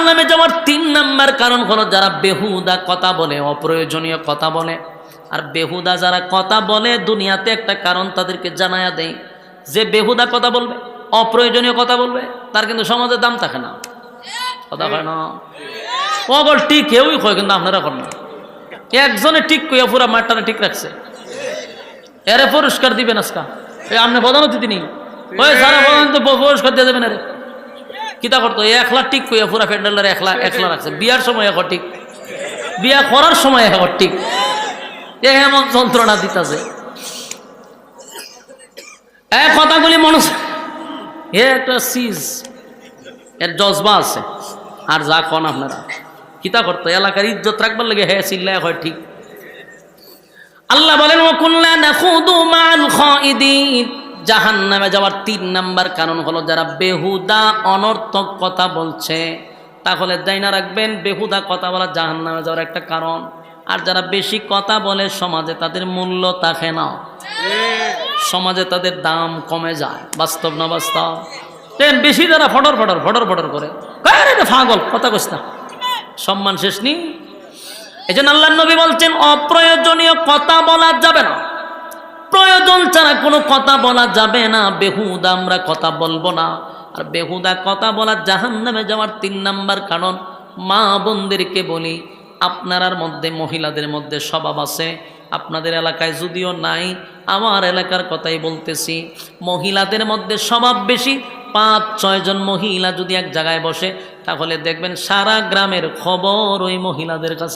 জাহান্নামে যাওয়ার 3 নাম্বার কারণ হলো যারা বেহুদা কথা বলে, অপ্রয়োজনীয় কথা বলে। আর বেহুদা যারা কথা বলে দুনিয়াতে একটা কারণ তাদেরকে জানায়া দেয়, যে বেহুদা কথা বলবে, অপ্রয়োজনীয় কথা বলবে, তার কিন্তু সমাজে দাম থাকে না, কথা হয় না। অগল ঠিক কেউই কয়, কিন্তু আপনারা করেন না। একজনে ঠিক কইয়া পুরা মাঠটারে ঠিক রাখছে, এরে পুরস্কার দিবেন আজকা। আপনি প্রধান অতিথি নেই, ওই সারা প্রধান তো পুরস্কার দিয়ে দেবেন। আরে কিতা করতো, 1 লাখ ঠিক কইয়া পুরা প্যান্ডেলটারে 1 লাখ রাখছে। বিয়ার সময় এখন ঠিক, বিয়া করার সময় এখন ঠিক, এমন যন্ত্রণা দিতেছে। কথাগুলি মানুষ একটা সিজ, এর জজবা আছে। আর যা কন আপনারা কিতা করতো, এলাকার ইজ্জত রাখবার লাগে হ্যাঁ চিল্লায় হয় ঠিক। আল্লাহ বলেন ওয়াকুল্লা নাখুদু মাল খাইদিন, জাহান্নামে যাওয়ার 3 নাম্বার কারণ হলো যারা বেহুদা অনর্থক কথা বলছে। তাহলে জানা রাখবেন বেহুদা কথা বলা জাহান্নামে যাওয়ার একটা কারণ। আর যারা বেশি কথা বলে সমাজে তাদের মূল্য থাকে না, সমাজে তাদের দাম কমে যায়। বাস্তব না বাস্তব? বেশি যারা ফটর ফটর করে পাগল কথা কইস না, সম্মান শেষ নেই। এই জন্য আল্লাহর নবী বলছেন অপ্রয়োজনীয় কথা বলা যাবে না, প্রয়োজন ছাড়া কোনো কথা বলা যাবে না। বেহুদা আমরা কথা বলবো না। আর বেহুদা কথা বলা জাহান্নামে যাওয়ার 3 নাম্বার কারণ। মা বোনদেরকে বলি, আপনার মধ্যে মহিলাদের মধ্যে স্বভাব আছে, আপনাদের এলাকায় যদিও নাই, আমার এলাকার কথাই বলতেছি। মহিলাদের মধ্যে স্বভাব বেশি। 5-6 জন মহিলা যদি এক জায়গায় বসে, তাহলে দেখবেন সারা গ্রামের খবর ওই মহিলাদের কাছে।